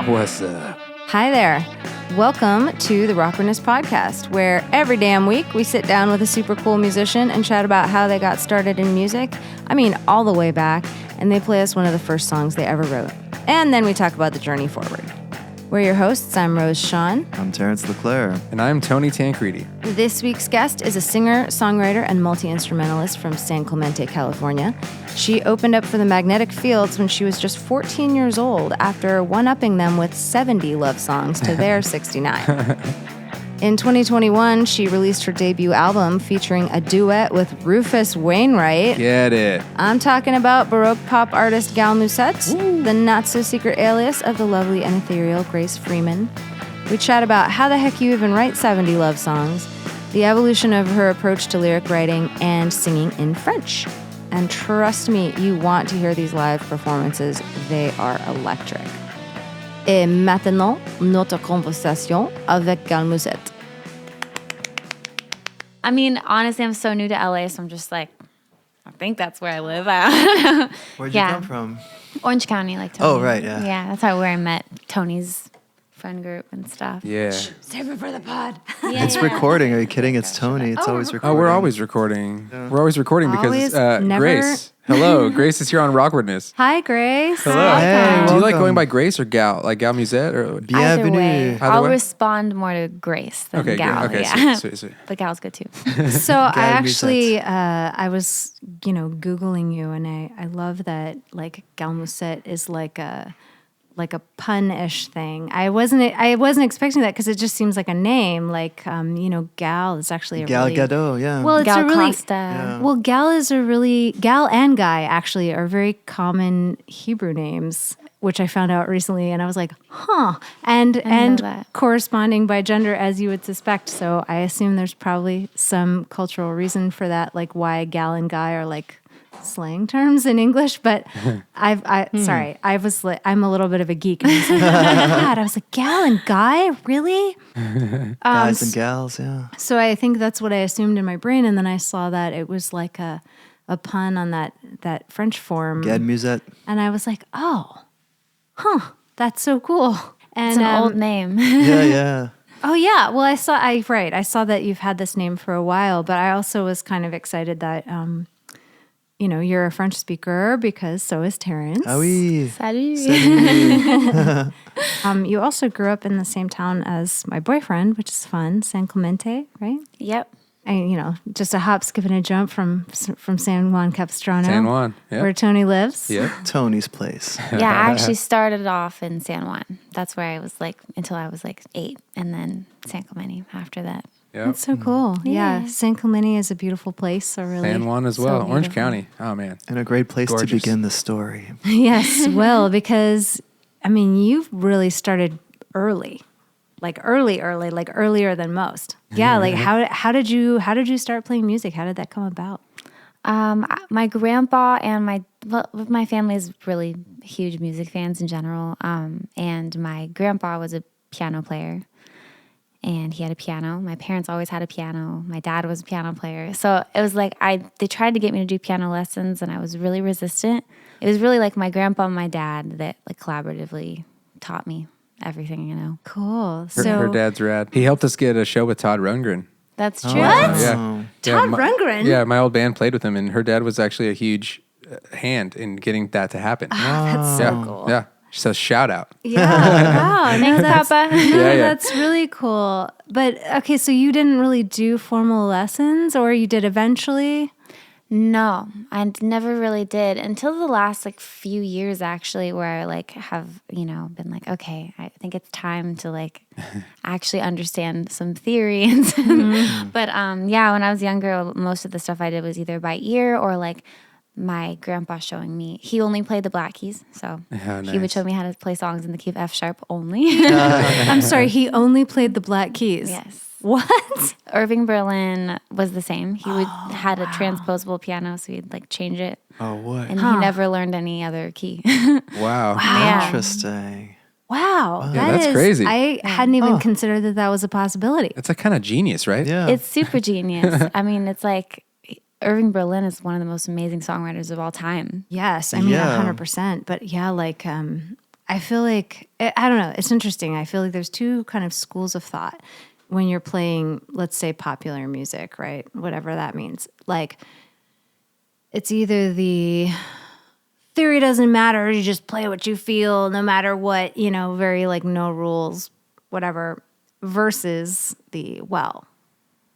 What's up? Hi there. Welcome to the Rockerness Podcast, where every damn week we sit down with a super cool musician and chat about how they got started in music. I mean, all the way back, and they play us one of the first songs they ever wrote. And then we talk about the journey forward. We're your hosts. I'm Rose Sean. I'm Terence LeClaire. And I'm Tony Tancredi. This week's guest is a singer, songwriter, and multi-instrumentalist from San Clemente, California. She opened up for the Magnetic Fields when she was just 14 years old after one-upping them with 70 love songs to their 69. In 2021, she released her debut album featuring a duet with Rufus Wainwright. Get it. I'm talking about Baroque pop artist Gal Musette, the not-so-secret alias of the lovely and ethereal Grace Freeman. We chat about how the heck you even write 70 love songs, the evolution of her approach to lyric writing, and singing in French. And trust me, you want to hear these live performances. They are electric. Et maintenant, notre conversation avec Gal Musette. I mean, honestly, I'm so new to LA, so I'm just like, I think that's where I live. Where'd you come from? Orange County, like Tony. Oh, right, yeah. Yeah, that's where I met Tony's friend group and stuff. Yeah. Save it for the pod. Yeah, It's recording. Are you kidding? It's Tony. It's always Oh, recording. we're always recording. Yeah. We're always recording Always, because never- Grace. Hello. Grace is here on Rockerness. Hi, Grace. Hello. Hey, Do you like welcome. going by Grace or Gal? Like Gal Musette? Or... Either way, Bienvenue. I'll way? respond more to Grace than Okay, Gal. good. Okay, yeah. sweet. But Gal's good too. So I actually, Musette. I was, Googling you, and I love that, like, Gal Musette is like a pun-ish thing. I wasn't expecting that because it just seems like a name. Like, Gal is actually a Gal really... Gadot, yeah. Well, it's Gal a really... Costa. Yeah. Well, Gal and Guy actually are very common Hebrew names, which I found out recently, and I was like, huh. And know that. corresponding by gender, as you would suspect. So I assume there's probably some cultural reason for that, like why Gal and Guy are like slang terms in English. But I'm a little bit of a geek. And I was like, oh my God. I was like, Gal and Guy, really? Guys and gals, yeah. So I think that's what I assumed in my brain, and then I saw that it was like a pun on that French form. Gal Musette. And I was like, oh, that's so cool. And It's an old name. Yeah. oh yeah, well I saw that you've had this name for a while, but I also was kind of excited that you're a French speaker because so is Terence. Ah oui. Salut. Salut. You also grew up in the same town as my boyfriend, which is fun, San Clemente, right? Yep. Just a hop, skip, and a jump from San Juan Capistrano, San Juan. Yeah. where Tony lives. Yeah. Tony's place. Yeah, I actually started off in San Juan. That's where I was like until I was like 8, and then San Clemente after that. Yeah. That's so cool. Yeah. Yeah. San Clemente is a beautiful place. So really, San Juan as so well. Orange beautiful. County. Oh, man. And a great place Gorgeous. to begin the story. Yes, well, because you've really started early, like earlier than most. Yeah, like how did you start playing music? How did that come about? My grandpa and my family is really huge music fans in general. And my grandpa was a piano player, and he had a piano. My parents always had a piano. My dad was a piano player. So it was like they tried to get me to do piano lessons, and I was really resistant. It was really like my grandpa and my dad that like collaboratively taught me everything. Cool. Her dad's rad. He helped us get a show with Todd Rundgren. That's true. Yeah. Todd Rundgren? Yeah, my old band played with him, and her dad was actually a huge hand in getting that to happen. That's so yeah. cool. Yeah. So shout out. Yeah. Wow. Thanks, that's, Papa. Yeah. That's really cool. But okay, so you didn't really do formal lessons, or you did eventually? No, I never really did until the last like few years actually, where I like have been like, okay, I think it's time to like actually understand some theory. But yeah, when I was younger, most of the stuff I did was either by ear or like my grandpa showing me. He only played the black keys, so he would nice. show me how to play songs in the key of F sharp only. I'm sorry, he only played the black keys. Yes. What? Irving Berlin was the same. He had a transposable piano, so he'd like change it, Oh, what? and he never learned any other key. Wow. Yeah. Interesting. Wow. Yeah, that's crazy. I hadn't even considered that was a possibility. That's like kind of genius, right? Yeah. It's super genius. I mean, it's like Irving Berlin is one of the most amazing songwriters of all time. Yes, I mean Yeah. 100%. But yeah, like I feel like, I don't know, it's interesting. I feel like there's two kind of schools of thought when you're playing, let's say, popular music, right? Whatever that means. Like, it's either the theory doesn't matter, you just play what you feel, no matter what, very like no rules, whatever, versus the, well,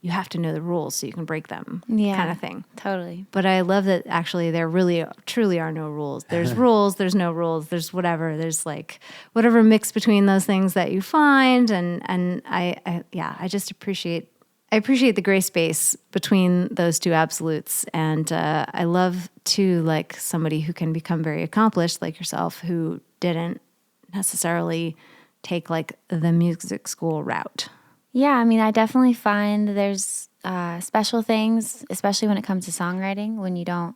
you have to know the rules so you can break them kind of thing. Totally. But I love that actually there really truly are no rules. There's rules, there's no rules, there's whatever. There's like whatever mix between those things that you find, and I just appreciate the gray space between those two absolutes. And I love too, like somebody who can become very accomplished like yourself, who didn't necessarily take like the music school route. Yeah, I mean, I definitely find there's special things, especially when it comes to songwriting, when you don't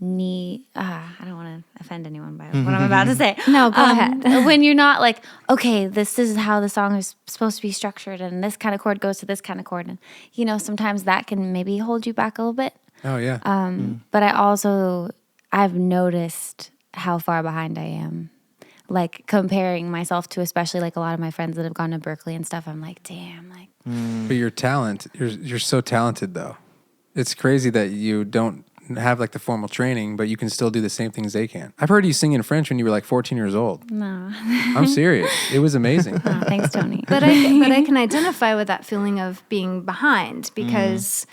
need, I don't want to offend anyone by what I'm about to say. No, go ahead. When you're not like, okay, this is how the song is supposed to be structured, and this kind of chord goes to this kind of chord. And, sometimes that can maybe hold you back a little bit. Oh, yeah. But I've noticed how far behind I am. Like comparing myself to especially like a lot of my friends that have gone to Berkeley and stuff, I'm like, damn, like. But your talent, you're so talented though. It's crazy that you don't have like the formal training, but you can still do the same things they can. I've heard you sing in French when you were like 14 years old. No. I'm serious. It was amazing. Oh, thanks, Tony. But I can identify with that feeling of being behind, because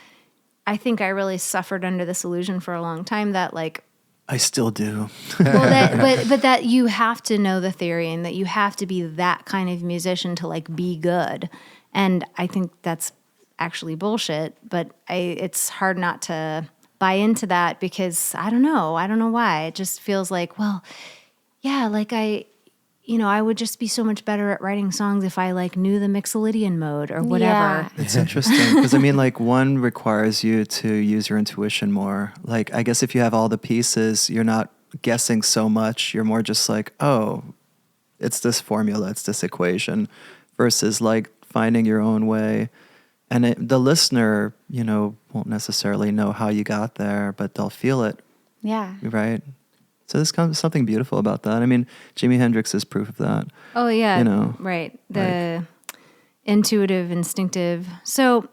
I think I really suffered under this illusion for a long time that like, I still do. but that you have to know the theory and that you have to be that kind of musician to like be good. And I think that's actually bullshit, but it's hard not to buy into that, because I don't know why. It just feels like, well, yeah, like I would just be so much better at writing songs if I like knew the Mixolydian mode or whatever. Yeah. It's interesting because I mean, like, one requires you to use your intuition more. Like, I guess if you have all the pieces, you're not guessing so much. You're more just like, oh, it's this formula, it's this equation, versus like finding your own way. And the listener, won't necessarily know how you got there, but they'll feel it. Yeah. Right? So there's kind of something beautiful about that. I mean, Jimi Hendrix is proof of that. Oh, yeah. Right. The intuitive, instinctive. So,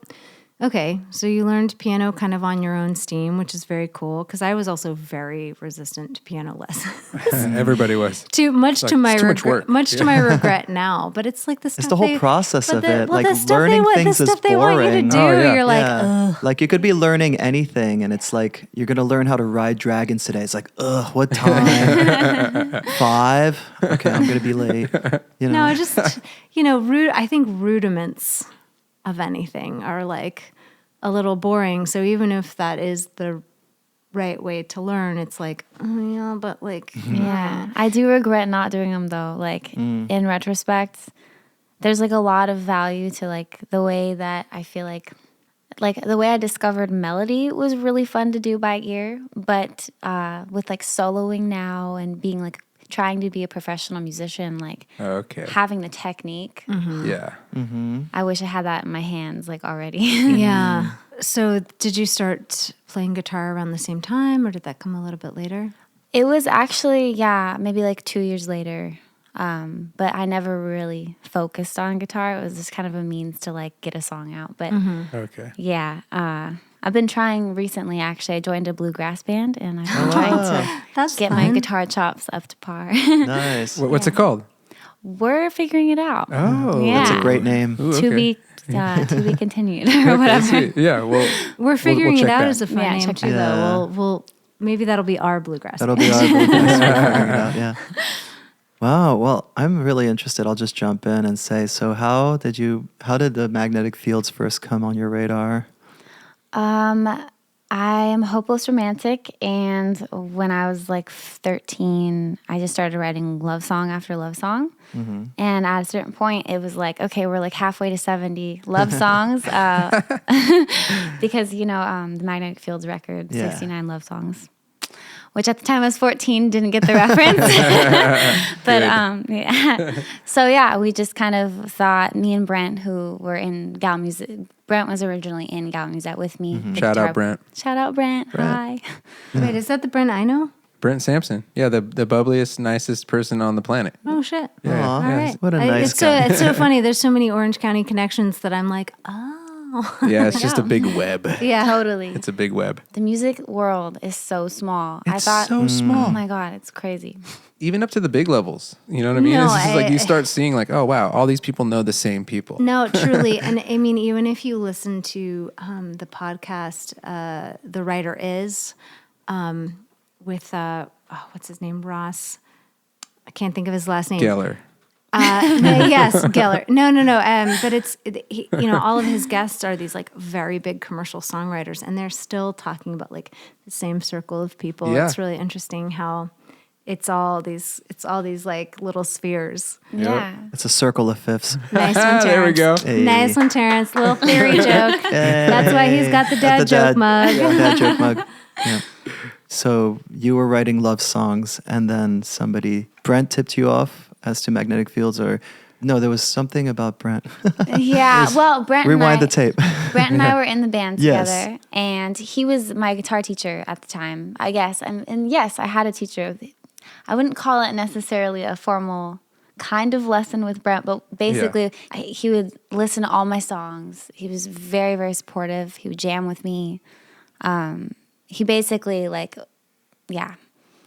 okay. So you learned piano kind of on your own steam, which is very cool, because I was also very resistant to piano lessons. Everybody was. Much Like, to my it's too much regret. work. Much to my regret now. But it's like the stuff. It's the whole process of it. Like, the stuff learning things the is stuff they want you to boring. do. Oh, yeah. You're like, Yeah. ugh. Like, you could be learning anything, and it's like, you're going to learn how to ride dragons today. It's like, ugh, what time? 5? Okay, I'm going to be late. No, just, I think rudiments of anything are like a little boring. So even if that is the right way to learn, it's like, oh, yeah, but like, Yeah. I do regret not doing them though. Like in retrospect, there's like a lot of value to like the way that I feel like the way I discovered melody was really fun to do by ear, but with like soloing now and being like trying to be a professional musician, like Okay. having the technique, Yeah. I wish I had that in my hands like already. yeah. So did you start playing guitar around the same time, or did that come a little bit later? It was actually, maybe like 2 years later. But I never really focused on guitar. It was just kind of a means to like get a song out. But Okay. yeah, I've been trying recently, actually. I joined a bluegrass band and I've been trying to That's get my guitar chops up to par. Nice. What's it called? We're figuring it out. Oh, Yeah. That's a great name. Ooh, To okay. be continued or Okay, whatever. sweet. Yeah, well, We're figuring check it out that. as a fun Yeah, name check too, that. though. We'll maybe that'll be our bluegrass. That'll be our bluegrass. We'll figure it out, yeah. Wow. Well, I'm really interested. I'll just jump in and say, so how did the magnetic fields first come on your radar? I am a hopeless romantic, and when I was like 13, I just started writing love song after love song. And at a certain point, it was like, okay, we're like halfway to 70 love songs because, the Magnetic Fields record, Yeah. 69 love songs, which at the time I was 14, didn't get the reference. But yeah. So yeah, we just kind of thought, me and Brent, who were in Gal Musette, Brent was originally in Gal Musette with me. the Shout out guitar- Brent. Shout out Brent. Hi. Wait, is that the Brent I know? Brent Sampson. Yeah, the bubbliest, nicest person on the planet. Oh shit. Yeah. Aw, All right. what a nice it's guy. it's so funny. There's so many Orange County connections that I'm like, oh. Yeah, it's just a big web. Yeah. Totally. It's a big web. The music world is so small. I It's thought, so small. oh my God, it's crazy. Even up to the big levels. You know what I mean? No, It's just like you start seeing like, oh wow, all these people know the same people. No, truly. And I mean, even if you listen to the podcast, The Writer Is, with, what's his name? Ross. I can't think of his last name. Geller. Yes, Geller. No. But all of his guests are these like very big commercial songwriters, and they're still talking about like the same circle of people. Yeah. It's really interesting how it's all these like little spheres. Yeah. It's a circle of fifths. Nice one, Terrence. There we go. Hey. Nice one, Terrence. Little theory joke. That's why he's got the dad joke mug. Dad joke mug. Yeah. So you were writing love songs, and then Brent tipped you off as to magnetic fields, or no, there was something about Brent. Yeah. Well, Brent Rewind and I, the tape. Brent and I were in the band Yes. together, and he was my guitar teacher at the time, I guess. And yes, I had a teacher. I wouldn't call it necessarily a formal kind of lesson with Brent, but basically he would listen to all my songs. He was very, very supportive. He would jam with me. He basically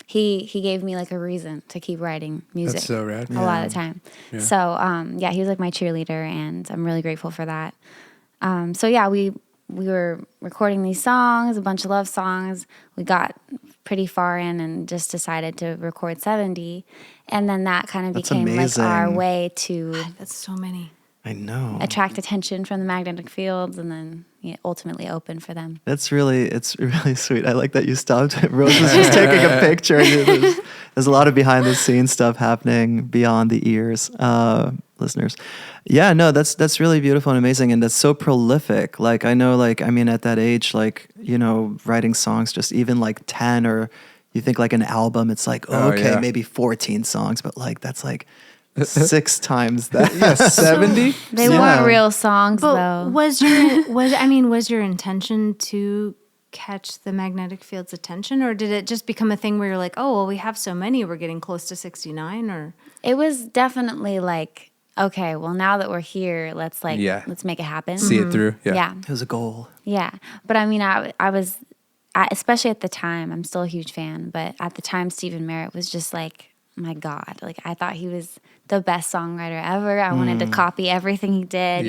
he gave me like a reason to keep writing music. That's so rad. A lot of the time. Yeah. So he was like my cheerleader, and I'm really grateful for that. We were recording these songs, a bunch of love songs. We got pretty far in and just decided to record 70. And then that kind of That's became like our amazing. way to That's so many. I know. attract attention from the magnetic fields and then ultimately open for them. It's really sweet. I like that you stopped. Rose was just taking a picture. There's a lot of behind the scenes stuff happening beyond the ears, listeners. Yeah, no, that's really beautiful and amazing, and that's so prolific. Like I know, at that age, writing songs, just even like 10, or you think like an album, it's like maybe 14 songs, but like that's like 6 times that. Yeah, 70? They weren't real songs though. Was your intention to catch the magnetic field's attention, or did it just become a thing where you're like, oh well, we have so many, we're getting close to 69? Or It was definitely like, okay, well now that we're here, let's make it happen. See it through. Yeah. It was a goal. Yeah. But I mean, I was, especially at the time, I'm still a huge fan, but at the time, Stephen Merritt was just like, my God, like I thought he was the best songwriter ever. I wanted to copy everything he did,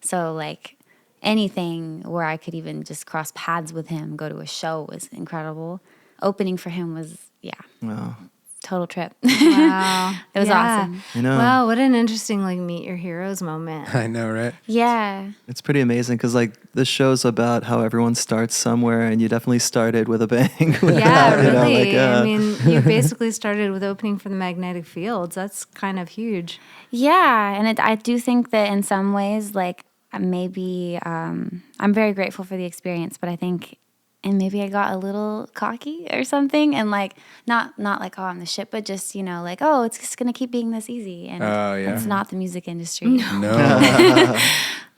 So like anything where I could even just cross paths with him, go to a show was incredible. Opening for him was, Wow. total trip. wow, It was awesome. You know, Wow, what an interesting meet your heroes moment. I know, right? Yeah. it's pretty amazing because this show's about how everyone starts somewhere, and you definitely started with a bang. Yeah, really. I mean, you basically started with opening for the magnetic fields. That's kind of huge. Yeah, and I do think that in some ways, like maybe I'm very grateful for the experience, but I think, and maybe I got a little cocky or something, and like not like I'm the shit, but just like it's just gonna keep being this easy, and it's not the music industry. No.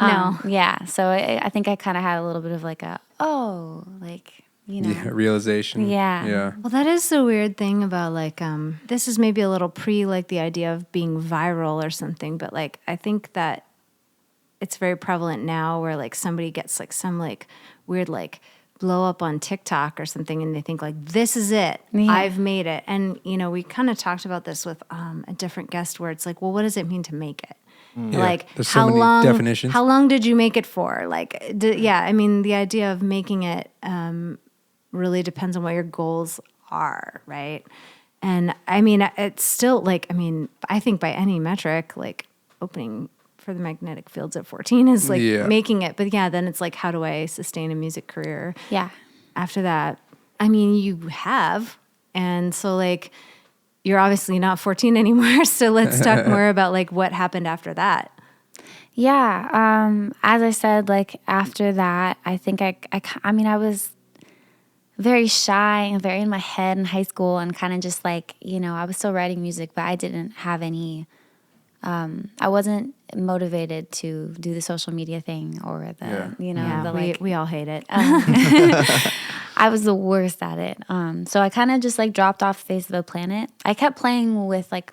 No. Yeah, so I think I kind of had a little bit of like Yeah, realization. Yeah. Yeah. Well, that is the weird thing about this is maybe a little pre the idea of being viral or something, but I think that it's very prevalent now where somebody gets some weird blow up on TikTok or something, and they think this is it. Yeah. I've made it. And we kind of talked about this with a different guest where it's well, what does it mean to make it? Yeah, there's so many definitions. How long did you make it for? I mean, the idea of making it really depends on what your goals are, right? And I mean, it's still I think by any metric, opening for the magnetic fields at 14 is making it. But then it's how do I sustain a music career? Yeah. After that, I mean, you have, and so you're obviously not 14 anymore. So let's talk more about what happened after that. Yeah. As I said, after that, I think I was very shy and very in my head in high school, and kind of just I was still writing music, but I didn't have any, I wasn't motivated to do the social media thing or the, We all hate it. I was the worst at it. So I kind of just like dropped off the face of the planet. I kept playing with like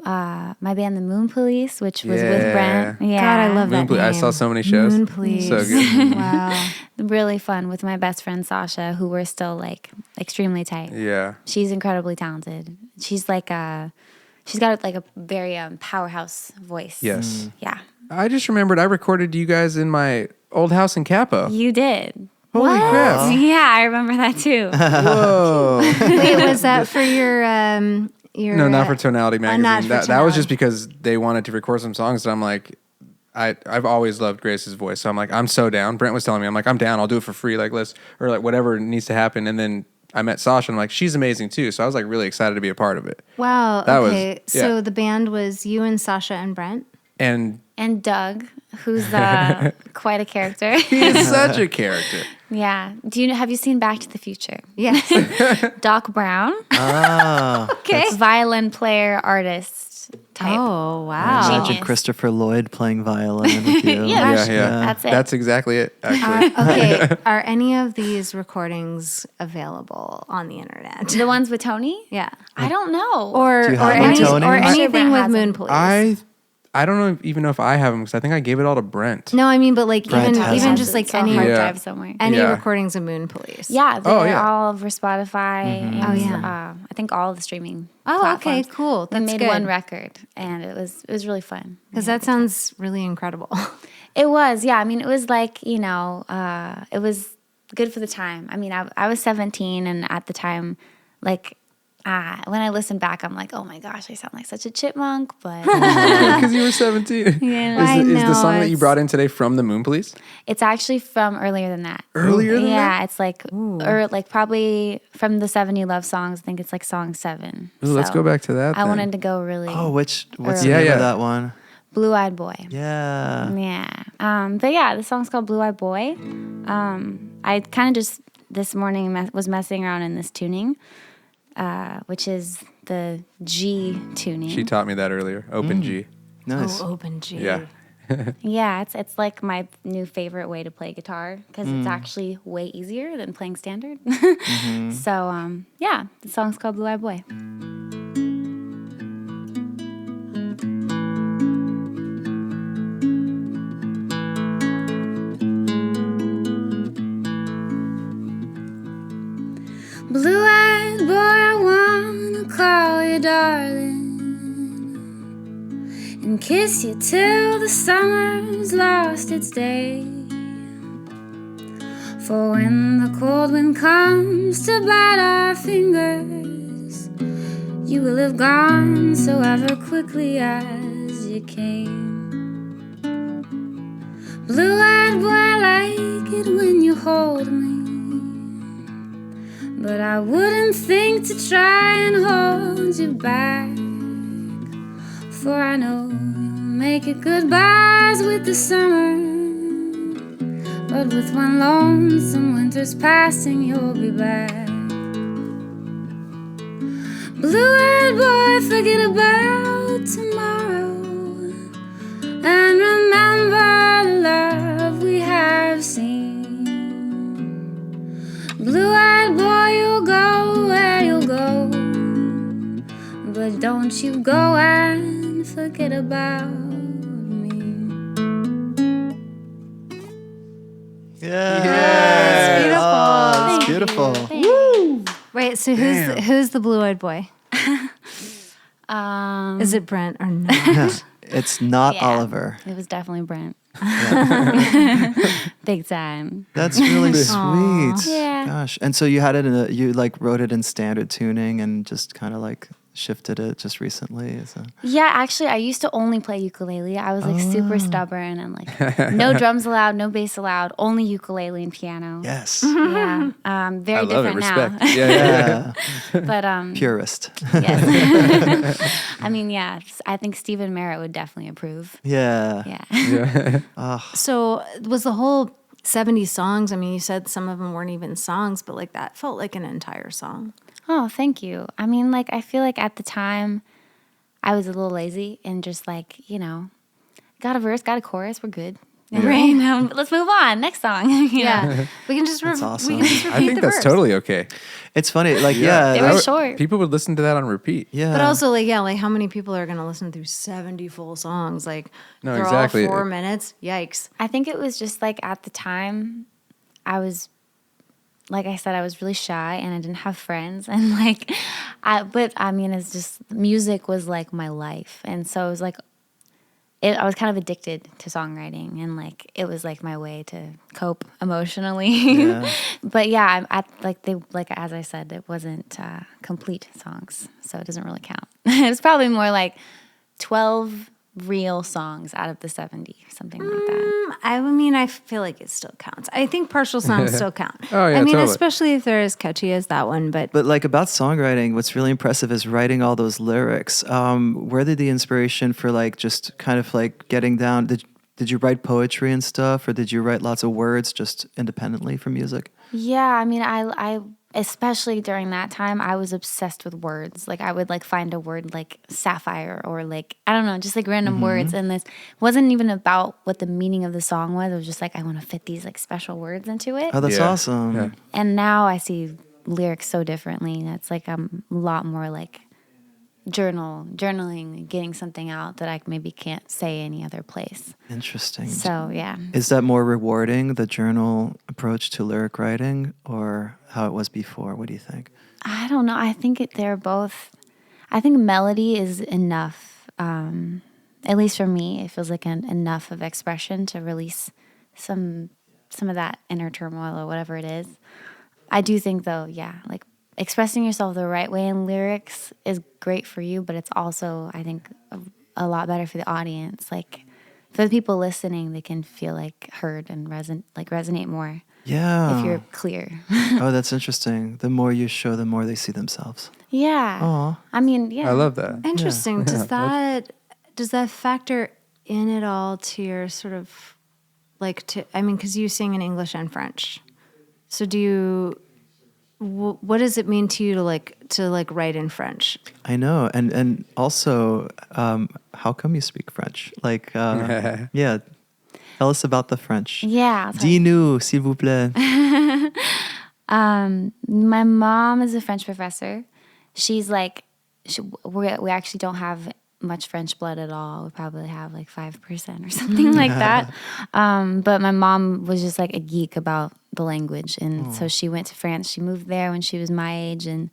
my band, the Moon Police, which was with Brent. Yeah. God, I love that name. I saw so many shows. Moon Police. So good. Wow. Really fun with my best friend Sasha, who we're still like extremely tight. Yeah. She's incredibly talented. She's like she's got like a very powerhouse voice. Yes. Yeah. I just remembered I recorded you guys in my old house in Capo. You did. Holy crap. Yeah, I remember that too. Whoa. Wait, was that for your No, not for Tonality Magazine. not for That was Tonality. just because they wanted to record some songs. And I'm like, I've always loved Grace's voice. So I'm like, I'm so down. Brent was telling me, I'm like, I'm down. I'll do it for free. Like, or like whatever needs to happen. And then I met Sasha and I'm like, she's amazing too. So I was like really excited to be a part of it. Wow. That was- Okay. yeah. So the band was you and Sasha and Brent? And Doug, who's quite a character. He is such a character. Yeah. Have you seen Back to the Future? Yes. Doc Brown, Ah, Okay. violin player, artist type. Oh, wow. Genius. imagine Christopher Lloyd playing violin with you. Yeah. Yeah. That's it. That's exactly it, actually. Okay. Are any of these recordings available on the internet? The ones with Tony? Yeah. I don't know. Or Do you have my Tony? or I'm sure anything Brent with has Moon them. Police. I don't know even know if I have them because I think I gave it all to Brent. No, I mean, but like Brent even has even it. just like It's a any hard Yeah. drive somewhere. Yeah. recordings of Moon Police. Yeah, they're Oh, yeah. all over Spotify and Oh, yeah. I think all the streaming Oh, platforms. okay, cool. We That's made good. one record and it was really fun. Because that sounds really incredible. It was, yeah. I mean, it was like, it was good for the time. I mean, I was 17 and at the time, like, when I listen back, I'm like, oh my gosh, I sound like such a chipmunk, but Because you were 17. Yeah, Is the know, song that you it's- brought in today from the Moon Police? it's actually from earlier than that. Earlier than Yeah, that? it's like, or like probably from the 70 Love Songs. I think it's like song 7. Ooh, let's So go back to that I then. wanted to go really what's the Early. name Yeah. of that one? Blue-Eyed Boy. Yeah. Yeah. But yeah, the song's called Blue-Eyed Boy. I kind of just this morning was messing around in this tuning, which is the G tuning. She taught me that earlier. Open G. Nice. Oh, open G. Yeah. Yeah, it's like my new favorite way to play guitar because it's actually way easier than playing standard. So yeah, the song's called Blue Eyed Boy. Blue-eyed boy, I wanna call you darling and kiss you till the summer's lost its day. For when the cold wind comes to bite our fingers, you will have gone so ever quickly as you came. Blue-eyed boy, I like it when you hold me, but I wouldn't think to try and hold you back. For I know you'll make it goodbyes with the summer, but with one lonesome winter's passing, you'll be back. Blue-eyed boy, forget about tomorrow and remember the love we have seen. Blue-eyed boy, you'll go where you'll go, but don't you go and forget about me. Yeah. It's Oh, it's beautiful. Wait, so who's the blue-eyed boy? Is it Brent or not? It's not Yeah. Oliver. It was definitely Brent. Big time. That's really sweet. Yeah. Gosh. And so you had it you like wrote it in standard tuning and just kind of like shifted it just recently. So. Yeah, actually, I used to only play ukulele. I was like super stubborn and like no drums allowed, no bass allowed, only ukulele and piano. Yes. Yeah, very I love it. different Respect. now. Yeah. But Purist. yes. I mean, yeah, I think Stephen Merritt would definitely approve. Yeah. Yeah. So was the whole 70s songs, I mean, you said some of them weren't even songs, but like that felt like an entire song. Oh, thank you. I mean, like, I feel like at the time I was a little lazy and just like, got a verse, got a chorus, we're good. Right now, let's move on. Next song. Yeah. We can just That's awesome. we can just repeat I think the that's verse. totally okay. It's funny, like They yeah, were would- short. People would listen to that on repeat. yeah. But also, like, yeah, like how many people are gonna listen through 70 full songs? Like, No, they're exactly. all 4 minutes. Yikes! I think it was just like at the time, I was, like I said, I was really shy and I didn't have friends. And like, but I mean, it's just music was like my life. And so it was like, I was kind of addicted to songwriting and like, it was like my way to cope emotionally. Yeah. But yeah, as I said, it wasn't complete songs. So it doesn't really count. It was probably more like 12 real songs out of the 70, something like that. I mean, I feel like it still counts. I think partial songs still count. Oh, yeah, I mean, totally. especially if they're as catchy as that one. But But like about songwriting, what's really impressive is writing all those lyrics. Where did the inspiration for like just kind of like getting down? Did you write poetry and stuff, or did you write lots of words just independently for music? Yeah, I mean, I especially during that time, I was obsessed with words. Like I would like find a word like sapphire or like I don't know, just like random words. And this wasn't even about what the meaning of the song was. It was just like I want to fit these like special words into it. Oh, that's Yeah. awesome. Yeah. And now I see lyrics so differently. That's like I'm a lot more like journaling, getting something out that I maybe can't say any other place. Interesting. So yeah. Is that more rewarding, the journal approach to lyric writing, or how it was before? What do you think? I don't know. I think they're both. I think melody is enough. At least for me, it feels like enough of expression to release some of that inner turmoil or whatever it is. I do think though, yeah, like expressing yourself the right way in lyrics is great for you, but it's also I think a lot better for the audience. Like for the people listening, they can feel like heard and resonate more Yeah. if you're clear. Oh, that's interesting. The more you show, the more they see themselves. Yeah. Aw. I mean, yeah. I love that. interesting. Does that factor in at all to your sort of like to? I mean, because you sing in English and French, so do you? What does it mean to you to write in French? I know, and also, how come you speak French? Like, yeah, tell us about the French. Yeah. I'll tell you. Dis-nous, s'il vous plaît. My mom is a French professor. She's like, we actually don't have much French blood at all. We probably have like 5% or something like that. But my mom was just like a geek about the language. And so she went to France. She moved there when she was my age and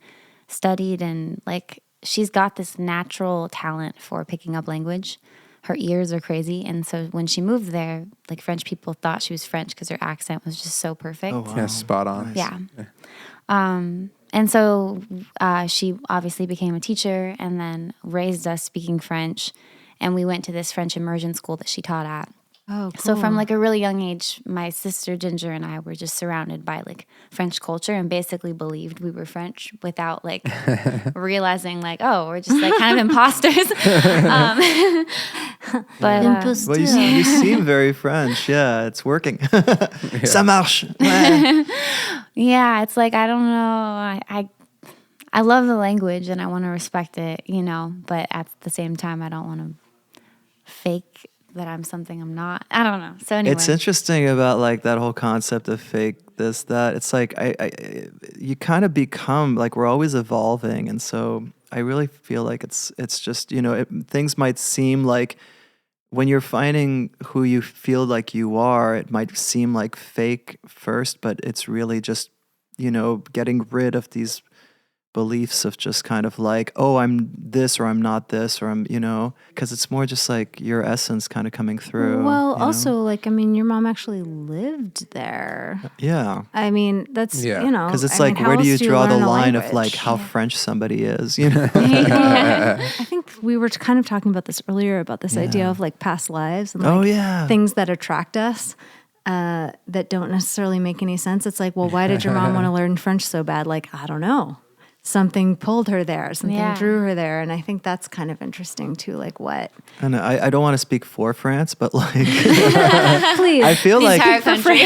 studied. And like, she's got this natural talent for picking up language. Her ears are crazy. And so when she moved there, like French people thought she was French because her accent was just so perfect. Oh, wow. Yeah, spot on. Yeah. And so she obviously became a teacher and then raised us speaking French. And we went to this French immersion school that she taught at. Oh, cool. So from like a really young age, my sister Ginger and I were just surrounded by like French culture and basically believed we were French without like realizing like, oh, we're just like kind of imposters. But Well, you seem very French. Yeah, it's working. Ça marche. Ouais. yeah, it's like I don't know. I love the language and I want to respect it, you know. But at the same time, I don't want to fake that I'm something I'm not. I don't know. So anyway, It's interesting about like that whole concept of fake this, that. It's like you kind of become like we're always evolving, and so I really feel like it's just things might seem like when you're finding who you feel like you are, it might seem like fake first, but it's really just getting rid of these beliefs of just kind of like, oh, I'm this or I'm not this, or I'm, because it's more just like your essence kind of coming through. Well, you know? also, like, I mean, your mom actually lived there. Yeah. I mean, that's, Yeah. Because it's I like, mean, how where do you else draw the learn a line of language? like how French somebody is, I think we were kind of talking about this earlier, about this idea Yeah. of like past lives and Oh, like yeah. things that attract us that don't necessarily make any sense. It's like, well, why did your mom want to learn French so bad? Like, I don't know. something pulled her there, something Yeah. drew her there. And I think that's kind of interesting too, like what? And I don't want to speak for France, but like Please. I feel The like entire country.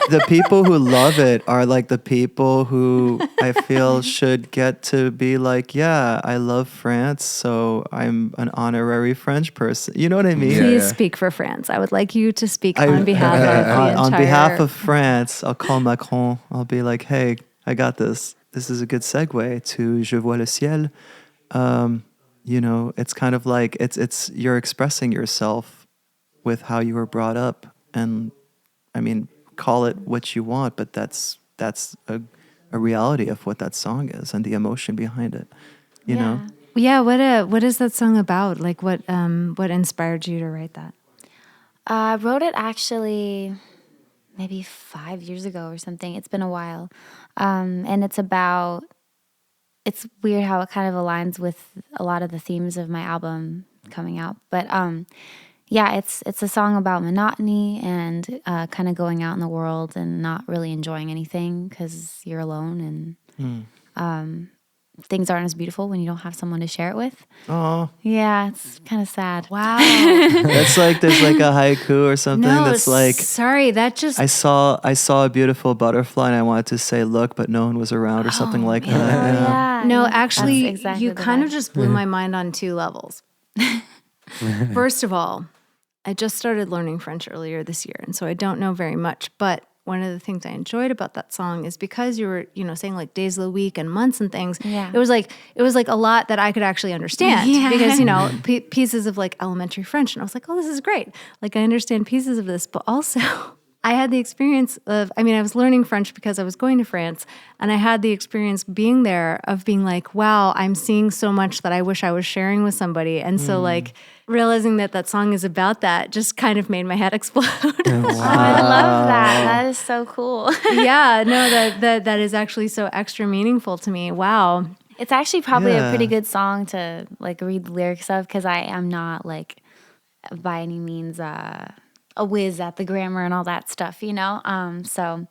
the people who love it are like the people who I feel should get to be like, yeah, I love France, so I'm an honorary French person. You know what I mean? Yeah, Please yeah. speak for France. I would like you to speak on behalf of the on entire... behalf of France, I'll call Macron. I'll be like, hey, I got this. This is a good segue to Je vois le ciel. You know, it's kind of like it's you're expressing yourself with how you were brought up, and I mean, call it what you want, but that's a reality of what that song is and the emotion behind it. You know. Yeah, what is that song about? Like what inspired you to write that? I wrote it actually maybe 5 years ago or something. It's been a while. And it's weird how it kind of aligns with a lot of the themes of my album coming out. But yeah, it's a song about monotony and kind of going out in the world and not really enjoying anything because you're alone and things aren't as beautiful when you don't have someone to share it with. Oh, Yeah, it's kind of sad. Wow. that's like there's like a haiku or something No, that's like sorry, that just I saw a beautiful butterfly and I wanted to say look, but no one was around or something like that. Yeah. no, That's actually, exactly you the kind of vibe. just blew my mind on two levels. First of all, I just started learning French earlier this year, and so I don't know very much. But one of the things I enjoyed about that song is because you were, saying like days of the week and months and things. Yeah. It was like a lot that I could actually understand Yeah. because pieces of like elementary French, and I was like, oh, this is great. Like I understand pieces of this, but also I had the experience of, I was learning French because I was going to France, and I had the experience being there of being like, wow, I'm seeing so much that I wish I was sharing with somebody. And so like realizing that song is about that just kind of made my head explode. Oh, I love that. That is so cool. Yeah, no, that is actually so extra meaningful to me. Wow. It's actually probably Yeah. a pretty good song to like read the lyrics of because I am not like by any means a whiz at the grammar and all that stuff, So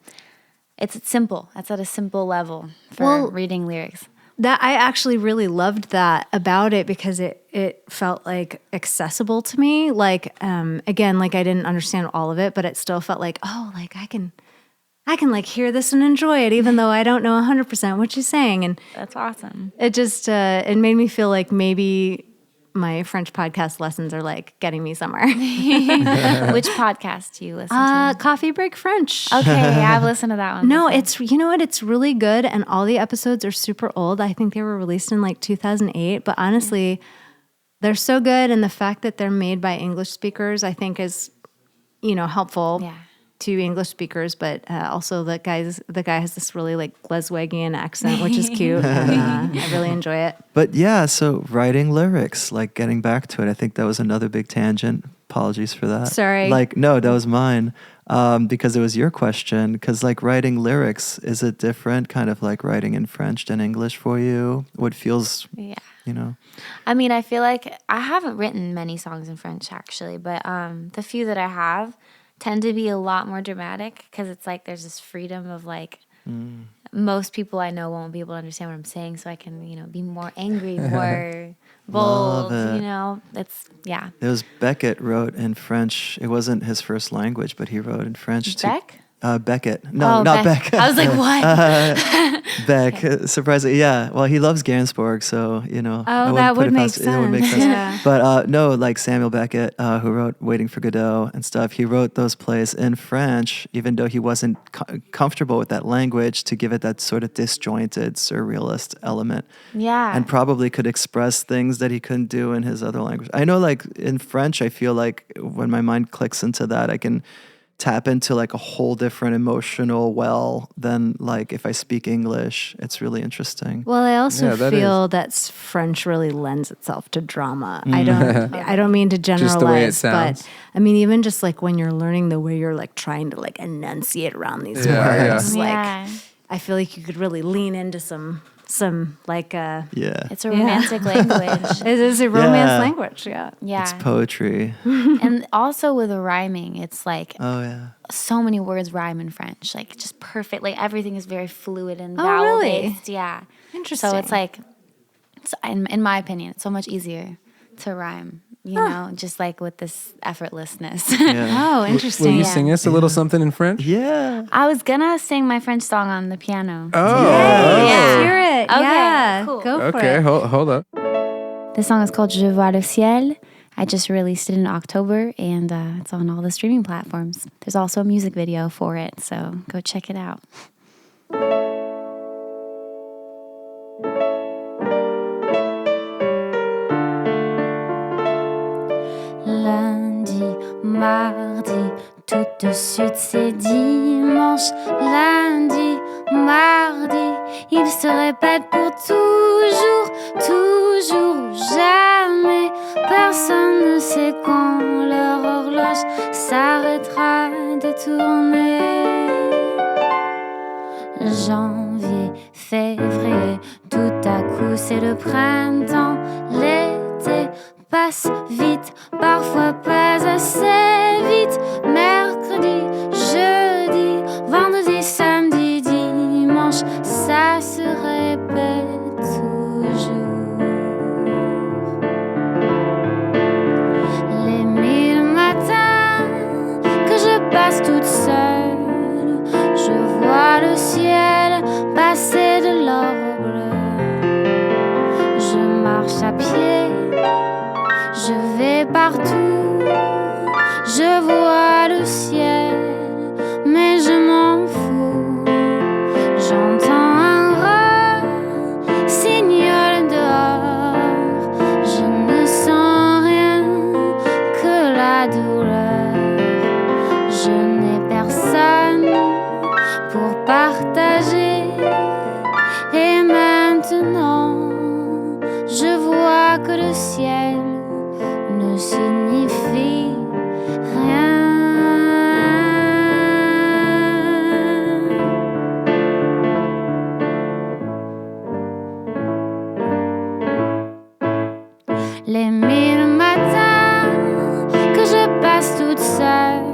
it's simple. It's at a simple level for reading lyrics. That I actually really loved that about it because it felt like accessible to me. Like again, like I didn't understand all of it, but it still felt like, oh, like I can like hear this and enjoy it, even though I don't know 100% what she's saying. And That's awesome. it just it made me feel like maybe my French podcast lessons are like getting me somewhere. Which podcast do you listen to? Coffee Break French. Okay, I've listened to that one. No, before. it's, you know what? It's really good. And all the episodes are super old. I think they were released in like 2008. But honestly, they're so good. And the fact that they're made by English speakers, I think is, helpful Yeah. to English speakers. But also the guy has this really like Glaswegian accent, which is cute. And I really enjoy it. But yeah, so writing lyrics, like getting back to it, I think that was another big tangent. Apologies for that. Sorry. Like, no, that was mine. Because it was your question. Because like writing lyrics, is it different kind of like writing in French than English for you? What feels, Yeah. I feel like I haven't written many songs in French actually, but the few that I have tend to be a lot more dramatic because it's like there's this freedom of like most people I know won't be able to understand what I'm saying, so I can be more angry, more bold. Love it. It's yeah. It was Beckett wrote in French. It wasn't his first language, but he wrote in French too. Beckett. No, not Beck. I was like, what? Beck. Surprisingly, yeah. Well, he loves Gainsbourg, so Oh, that would make sense. It would make sense. Yeah. But no, like Samuel Beckett, who wrote Waiting for Godot and stuff. He wrote those plays in French, even though he wasn't comfortable with that language, to give it that sort of disjointed, surrealist element. Yeah. And probably could express things that he couldn't do in his other language. I know, like in French, I feel like when my mind clicks into that, I can tap into like a whole different emotional well than like if I speak English. It's really interesting. Well, I also that feel that French really lends itself to drama. I don't mean to generalize, the way it sounds. but even just like when you're learning the way you're like trying to like enunciate around these Yeah, words, yeah. like Yeah. I feel like you could really lean into some some like Yeah. It's a romantic language. it is a romance Yeah. language. Yeah. Yeah. It's poetry. And also with rhyming, it's like Oh, yeah. so many words rhyme in French. Like just perfect. Like everything is very fluid and Oh, vowel really? based. Yeah. Interesting. So it's like, in my opinion, it's so much easier to rhyme, you know, just like with this effortlessness. Yeah. Oh, interesting. Will you Yeah. sing us a little something in French? Yeah. I was gonna sing my French song on the piano. Oh, Let's hear it. Okay, Yeah. cool. Go for okay. it. Hold up. This song is called Je vois le ciel. I just released it in October, and it's on all the streaming platforms. There's also a music video for it, so go check it out. Lundi, mardi, tout de suite c'est dimanche. Lundi, mardi, il se répète pour toujours, toujours, jamais. Personne ne sait quand leur horloge s'arrêtera de tourner. Janvier, février, tout à coup c'est le printemps. L'été passe vite, parfois pas assez vite. Mercredi, jeudi, vendredi, samedi, dimanche, ça se répète toujours. Les 1000 matins que je passe toute seule, je vois le ciel passer de l'or au bleu. Je marche à pied, je vais partout, je vois le ciel, mais je m'en fous. J'entends un rossignol dehors, je ne sens rien que la douleur. Je n'ai personne pour partager, et maintenant je vois que le ciel ne signifie rien. Les 1000 matins que je passe toute seule,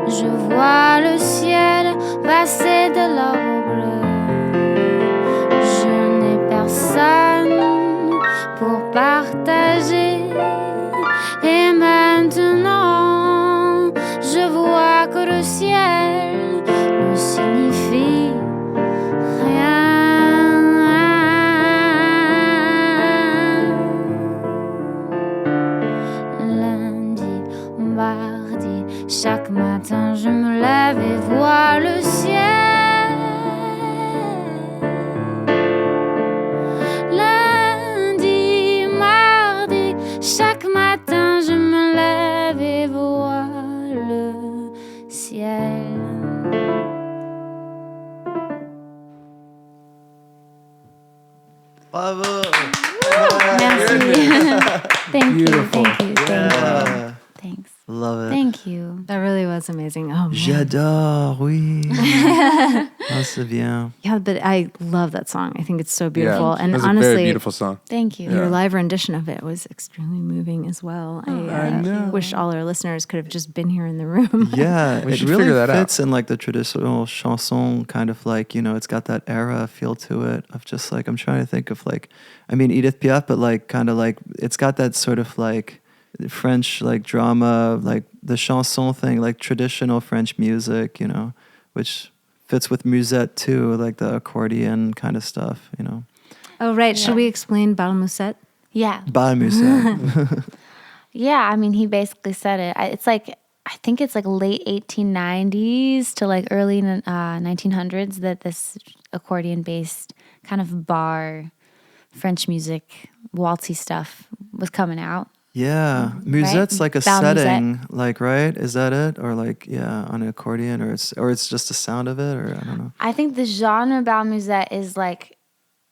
je vois le ciel passer de l'or au bleu. Je n'ai personne pour partager, et maintenant je vois que le ciel ne signifie rien. Lundi, mardi, chaque matin je me lève et vois le ciel. Lundi, mardi, chaque matin je me lève et vois le ciel. Bravo. Merci. Thank Beautiful. you, thank you, thank Yeah. you. Thanks. Love it. Thank you. That really was amazing. Oh, man. J'adore, oui. Ah, c'est bien. Yeah, but I love that song. I think it's so beautiful. Yeah, And it was a honestly, very beautiful song. Thank you. your Yeah. live rendition of it was extremely moving as well. I I know. wish all our listeners could have just been here in the room. Yeah, We it should really figure that out. fits in like the traditional chanson kind of like, you know, it's got that era feel to it of just like, I'm trying to think of like, I mean, Edith Piaf, but like kind of like, it's got that sort of like French like drama, like the chanson thing, like traditional French music, you know, which fits with Musette too, like the accordion kind of stuff, you know. Oh, right. Should Yeah. we explain Gal Musette? Yeah. Gal Musette. Yeah, I mean, he basically said it. It's like, I think it's like late 1890s to like early 1900s that this accordion-based kind of bar French music, waltzy stuff was coming out. Yeah, Musette's like a Gal Musette. setting, like, right? Is that it? Or like, yeah, on an accordion, or it's just the sound of it, or I don't know. I think the genre Gal Musette is like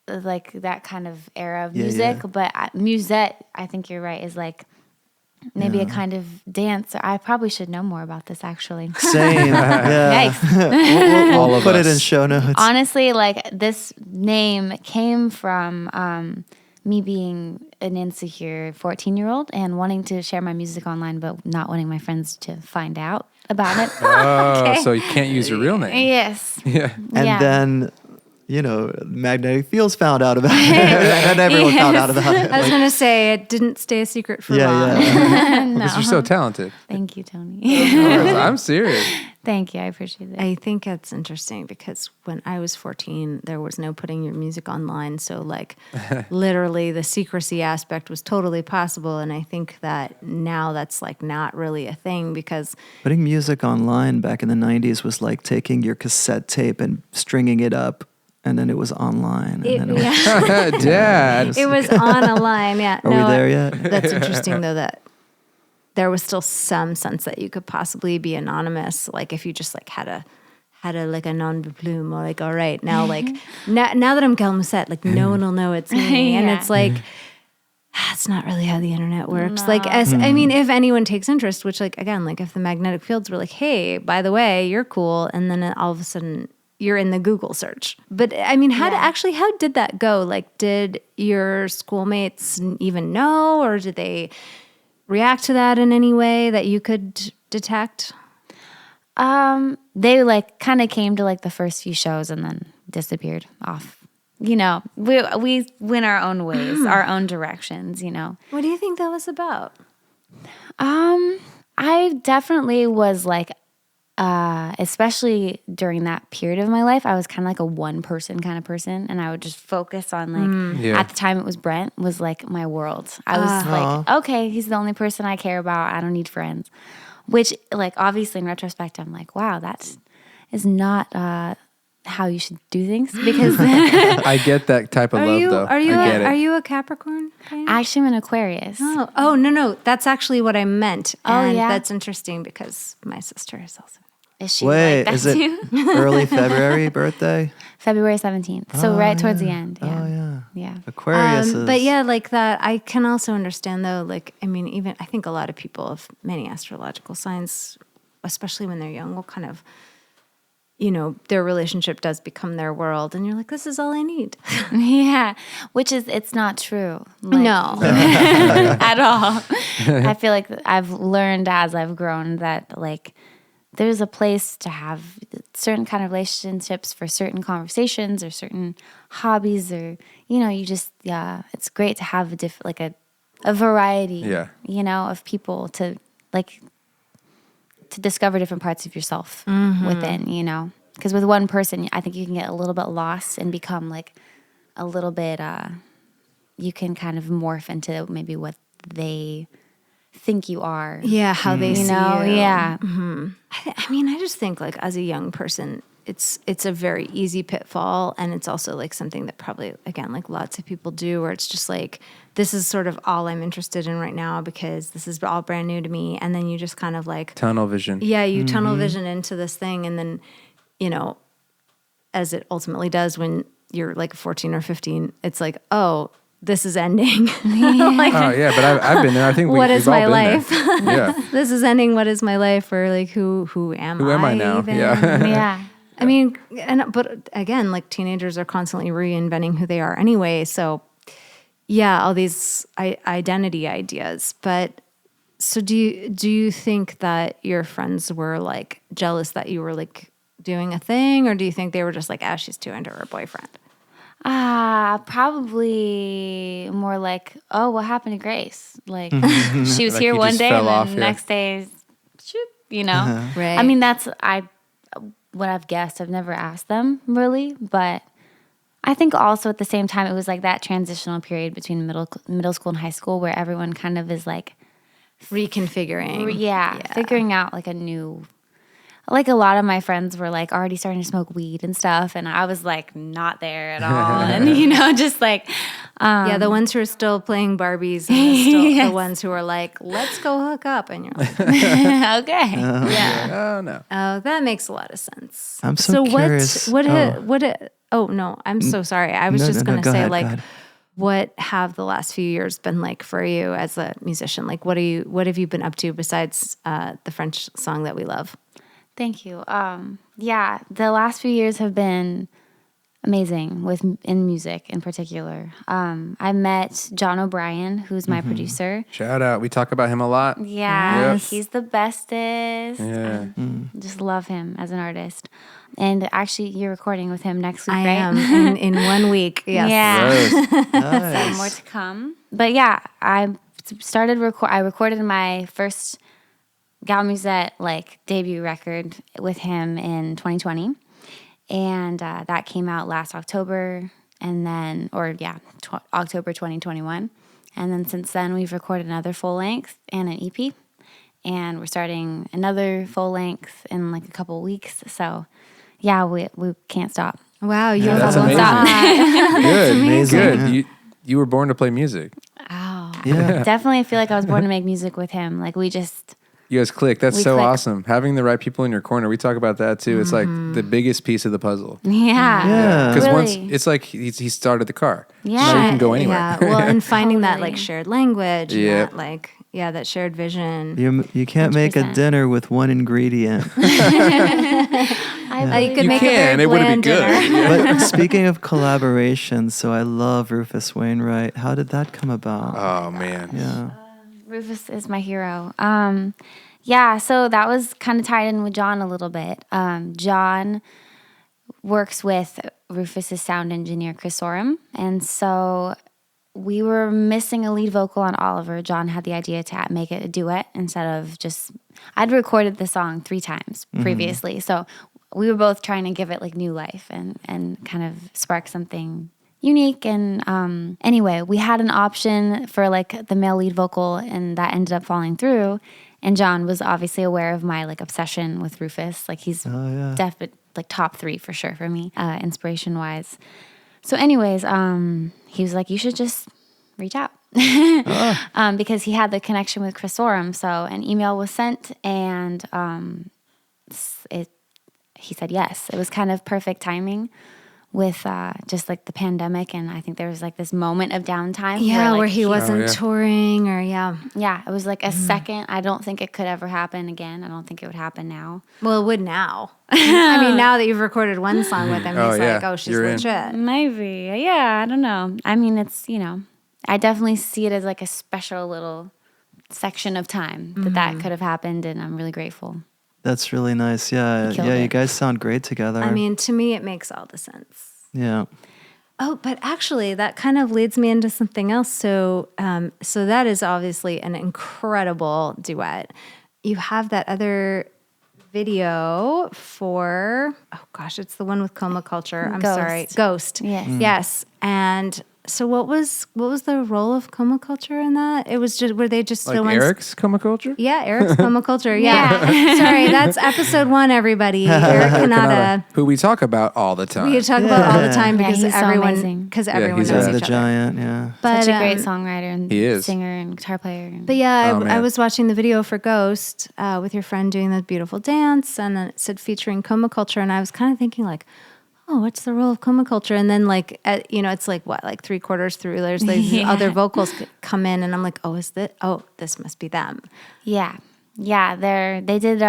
that kind of era of Yeah, music, yeah. but Musette, I think you're right, is like maybe a kind of dance. I probably should know more about this actually. Same. Yeah. Yikes. We'll of put it us. in show notes. Honestly, like this name came from me being an insecure 14-year-old and wanting to share my music online, but not wanting my friends to find out about it. Oh, so you can't use your real name. Yes. Yeah. And Yeah. then, magnetic fields found out about it. And everyone found out about it. I was gonna say it didn't stay a secret for long. Yeah. Because you're so talented. Thank you, Tony. I'm serious. Thank you. I appreciate it. I think it's interesting because when I was 14, there was no putting your music online. So, like, literally the secrecy aspect was totally possible. And I think that now that's, like, not really a thing because Putting music online back in the 90s was like taking your cassette tape and stringing it up, and then it was online. And then it was, Dad. it was on a line. Yeah. Are we there yet? That's interesting, though, that there was still some sense that you could possibly be anonymous. Like, if you just, like, had a like a nom de plume, or like, all right, now, like, now that I'm Gal Musette, like, no one will know it's me. And Yeah. it's like, that's not really how the internet works. Like, I mean, if anyone takes interest, which, like, again, like, if the magnetic fields were like, hey, by the way, you're cool, and then all of a sudden you're in the Google search. But I mean, how did that go? Like, did your schoolmates even know, or did they react to that in any way that you could detect? They like kind of came to like the first few shows and then disappeared off. We went our own ways, our own directions, What do you think that was about? I definitely was like, especially during that period of my life, I was kind of like a one person kind of person, and I would just focus on like, Yeah. at the time it was Brent was like my world. I was like, okay, he's the only person I care about. I don't need friends, which like, obviously in retrospect, I'm like, wow, that is not, how you should do things because I get that type of love, though. Are you I get it. are you a Capricorn? actually I'm an Aquarius. Oh no, that's actually what I meant. Oh, And yeah? that's interesting because my sister is also. Is she Wait, like that is it too? early February birthday? February 17th. So right towards the end. Yeah. Oh, yeah. Yeah. Aquarius is. But yeah, like that, I can also understand though. Like, I mean, even I think a lot of people of many astrological signs, especially when they're young, will kind of, their relationship does become their world, and you're like, this is all I need. Yeah, which is, it's not true. Like, No. at all. I feel like I've learned as I've grown that like there's a place to have certain kind of relationships for certain conversations or certain hobbies, or you just it's great to have a variety of people to like to discover different parts of yourself within, because with one person I think you can get a little bit lost and become like a little bit you can kind of morph into maybe what they think you are. Yeah, how they see you. Yeah. I mean, I just think like as a young person, it's a very easy pitfall, and it's also like something that probably, again, like lots of people do, where it's just like, this is sort of all I'm interested in right now because this is all brand new to me, and then you just kind of like Tunnel vision. yeah, you tunnel vision into this thing, and then as it ultimately does when you're like 14 or 15, it's like, oh, this is ending. Like, Oh, yeah, but I've been there. I think what is we've all my been life? there. Yeah. This is ending. What is my life? Or like, who am I? Who am I now? even? Yeah. Yeah. I mean, but again, like teenagers are constantly reinventing who they are anyway. So yeah, all these identity ideas. But so do you think that your friends were like jealous that you were like doing a thing, or do you think they were just like, she's too into her boyfriend? Probably more like, oh, what happened to Grace? Like she was Like here you one just day fell and then off, the yeah. next day, shoop, Right. I mean, that's what I've guessed. I've never asked them really, but I think also at the same time, it was like that transitional period between middle school and high school where everyone kind of is like reconfiguring. figuring out like a new, like a lot of my friends were like already starting to smoke weed and stuff, and I was like not there at all, and just like Yeah, the ones who are still playing Barbies and still the ones who are like, let's go hook up. And you're like, okay, yeah. Oh, no. Oh, that makes a lot of sense. I'm so curious. Oh no, I'm so sorry. I was No, just no, going to go say ahead, go like, ahead. what have the last few years been like for you as a musician? Like, what have you been up to besides the French song that we love? Thank you. Yeah, the last few years have been amazing in music in particular. I met John O'Brien, who's my producer. Shout out. We talk about him a lot. Yeah, Yep. he's the bestest. Yeah. Just love him as an artist. And actually, you're recording with him next week, I right? am in 1 week. Yes. Yeah. Gross. So Nice. more to come. But yeah, I recorded my first Gal Musette debut record with him in 2020, and that came out last October, and then October 2021, and then since then we've recorded another full length and an EP, and we're starting another full length in like a couple weeks. So yeah, we can't stop. Wow, you Yeah, have that's a amazing. lot. Good. amazing. Good. Yeah. You were born to play music. Wow. Yeah. Definitely, I feel like I was born to make music with him. Like we just. You guys click. That's We so click. awesome. Having the right people in your corner. We talk about that too. It's like the biggest piece of the puzzle. Yeah. Yeah. Because Really. once it's like he started the car. Yeah. So you can go anywhere. Yeah. Well, and finding that Totally. like shared language. And Yeah. that that shared vision. You can't make a 100%. dinner with one ingredient. You could You make can. a It very wouldn't be bland good. dinner. But speaking of collaboration, so I love Rufus Wainwright. How did that come about? Oh man. Yeah. Rufus is my hero. Yeah, so that was kind of tied in with John a little bit. John works with Rufus's sound engineer, Chris Sorum, and so we were missing a lead vocal on Oliver. John had the idea to make it a duet instead of just. I'd recorded the song 3 times previously, so we were both trying to give it like new life and kind of spark something unique. And anyway, we had an option for like the male lead vocal, and that ended up falling through. And John was obviously aware of my like obsession with Rufus. Like he's definitely like top 3 for sure for me, inspiration wise. So anyways, he was like, you should just reach out. Because he had the connection with Chris Sorum. So an email was sent, and he said yes. It was kind of perfect timing with just like the pandemic, and I think there was like this moment of downtime. Yeah, like, where he wasn't yeah. touring or yeah. Yeah, it was like a second. I don't think it could ever happen again. I don't think it would happen now. Well, it would now. I mean, now that you've recorded one song with him, Oh, he's yeah. like, oh, she's You're in. legit. Maybe. Yeah, I don't know. I mean, it's, I definitely see it as like a special little section of time that could have happened, and I'm really grateful. That's really nice. Yeah. He killed Yeah. You it. guys sound great together. I mean, to me, it makes all the sense. yeah. Oh, but actually, that kind of leads me into something else. So, so that is obviously an incredible duet. You have that other video for, oh gosh, it's the one with Coma Culture. I'm Ghost. sorry, Ghost. Yes. Yes, and so what was the role of Coma Culture in that? It was just were they just Like the ones? Eric's Coma Culture? Yeah, Eric's Coma Culture. Yeah. Sorry, that's episode 1, everybody. Eric Kanata. Who we talk about all the time. We talk about all the time Yeah, because he's so everyone amazing. everyone he's knows Yeah, each the other. giant. Yeah. But, Such a great um, songwriter and He is. singer and guitar player. But yeah, Oh, I man. was watching the video for Ghost with your friend doing that beautiful dance, and then it said featuring Coma Culture, and I was kind of thinking like, oh, what's the role of Coma Culture? And then like, it's like what, like 3/4 through, there's these Yeah. other vocals come in, and I'm like, this must be them. Yeah. They did,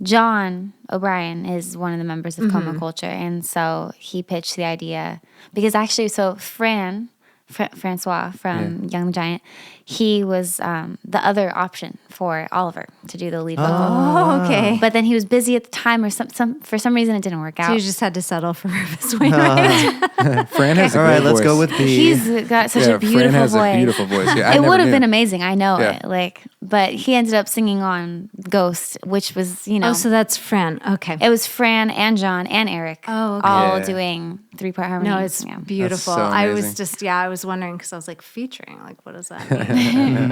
John O'Brien is one of the members of Coma Culture. And so he pitched the idea because actually, so Francois from Young Giant, he was the other option for Oliver to do the lead vocal. Oh, okay. But then he was busy at the time, or for some reason it didn't work So out. you just had to settle for Rufus Wainwright. Fran has a All great right, let's voice. go with B. He's got such a beautiful Fran has voice. a beautiful voice. Yeah, I It never would have knew. been amazing. I know Yeah. it. But he ended up singing on Ghost, which was, Oh, so that's Fran. Okay. it was Fran and John and Eric Oh, okay. all Yeah. doing 3-part harmony. No, it's beautiful. so I was amazing. just, I was wondering because I was like featuring, like, what does that mean?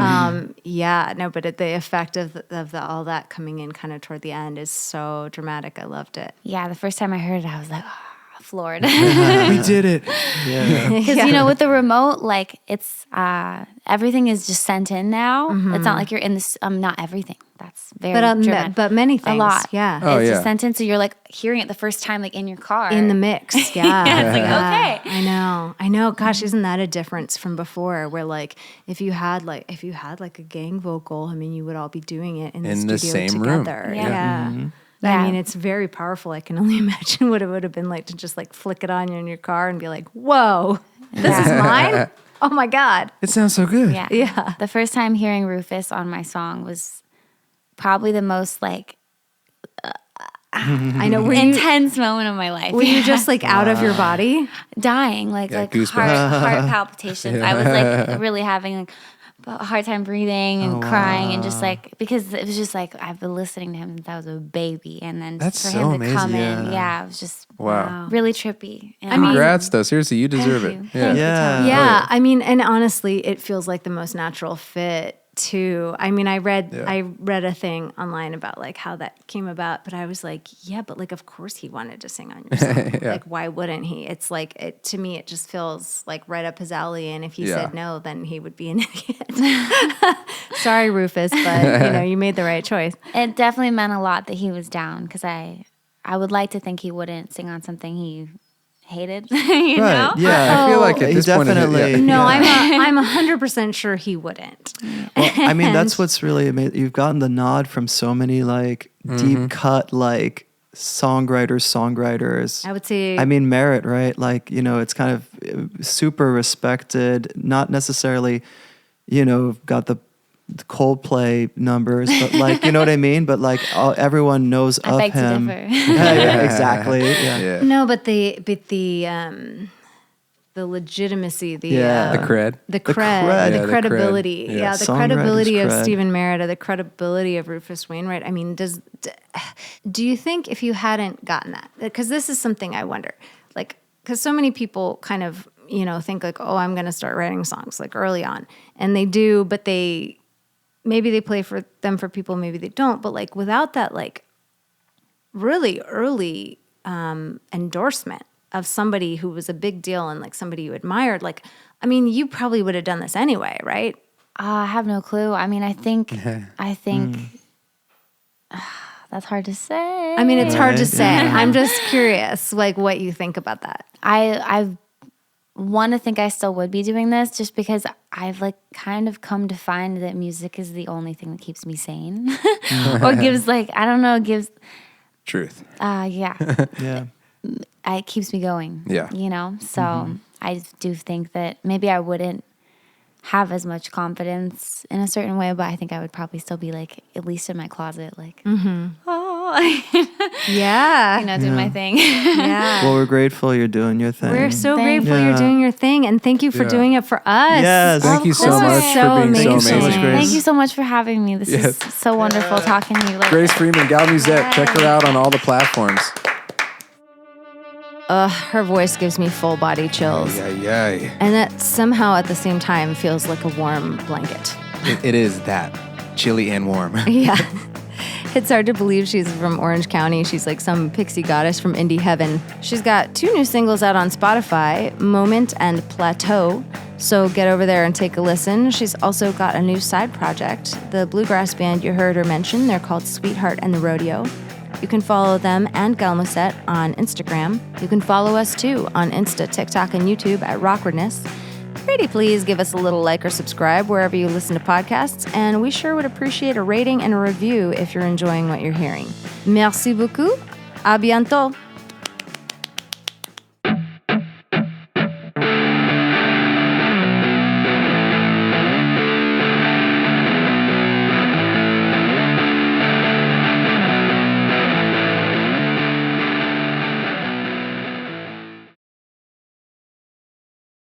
But the effect of all that coming in kind of toward the end is so dramatic. I loved it. Yeah, the first time I heard it, I was like, oh, floored. We did it. Yeah. Because with the remote, like it's everything is just sent in now. It's not like you're in this. Not everything. That's very German. But many things. A lot. Yeah. Oh, It's yeah. just sent in, so you're like hearing it the first time, like in your car, In the mix. Yeah. Yeah, it's like, okay. I know. Gosh, isn't that a difference from before where like if you had like a gang vocal, I mean you would all be doing it in the studio same room. together. Yeah. Yeah. Yeah. I mean, it's very powerful. I can only imagine what it would have been like to just like flick it on you in your car and be like, "Whoa, this is mine! Oh my god!" It sounds so good. Yeah. Yeah. The first time hearing Rufus on my song was probably the most like I know. intense moment of my life. Were you just like out of your body? dying, like goosebumps. heart palpitations? I was like really having like a hard time breathing and crying and just like because it was just like I've been listening to him since I was a baby, and then That's for so him to amazing. come in, it was just Wow. really trippy. And Congrats, though. Seriously, you deserve Thank it. you. Yeah. Thank you, Yeah. Tom. Yeah, I mean, and honestly, it feels like the most natural fit too. I mean, I read a thing online about like how that came about, but I was like, yeah, but like of course he wanted to sing on your song. Like why wouldn't he? It's like to me it just feels like right up his alley, and if he said no, then he would be an idiot. Sorry, Rufus, but you made the right choice. It definitely meant a lot that he was down because I would like to think he wouldn't sing on something he hated. You know? Yeah. I feel like at He this point, definitely. No, yeah. I'm 100% sure he wouldn't. Well, I mean, that's what's really amazing. You've gotten the nod from so many like deep cut like songwriters. I would say I mean, merit, right? Like, it's kind of super respected, not necessarily, got the Coldplay numbers, but like, you know what I mean? But like everyone knows I of beg to him. differ. Yeah, exactly. Yeah. Yeah. no, but the legitimacy, the Yeah. The cred. the cred. cred, Yeah, the the cred. credibility, Yeah. the Songwriter's credibility of cred. Stephen Merida, the credibility of Rufus Wainwright. I mean, do you think if you hadn't gotten that, because this is something I wonder, like, because so many people kind of think like, oh, I'm going to start writing songs like early on, and they do, but maybe they play for people, maybe they don't, but like without that like really early endorsement of somebody who was a big deal and like somebody you admired, like, I mean, you probably would have done this anyway, right? I have no clue. I mean, I think that's hard to say. I mean, it's hard to Right, say. I'm just curious, like, what you think about that. I want to think I still would be doing this just because I've like kind of come to find that music is the only thing that keeps me sane or gives like, I don't know, Truth. yeah. Yeah. It keeps me going. Yeah. So I do think that maybe I wouldn't have as much confidence in a certain way, but I think I would probably still be like at least in my closet, like Yeah. doing my thing. Yeah. Well, we're grateful you're doing your thing. We're so Thank grateful you. you're doing your thing, and thank you for Yeah. doing it for us. Yes. Thank you so course. much So for being so amazing. amazing. Thank you so much, Grace. Thank you so much for having me. This Yes. is so wonderful talking to you. Like, Grace Freeman, Gal Musette. Check her out on all the platforms. Her voice gives me full body chills. Yeah. And that somehow at the same time feels like a warm blanket. It is that. Chilly and warm. Yeah. It's hard to believe she's from Orange County. She's like some pixie goddess from indie heaven. She's got 2 new singles out on Spotify, Moment and Plateau. So get over there and take a listen. She's also got a new side project. The bluegrass band you heard her mention, they're called Sweetheart and the Rodeo. You can follow them and Gal Musette on Instagram. You can follow us too on Insta, TikTok, and YouTube at Rockwardness. Pretty please give us a little like or subscribe wherever you listen to podcasts, and we sure would appreciate a rating and a review if you're enjoying what you're hearing. Merci beaucoup. À bientôt.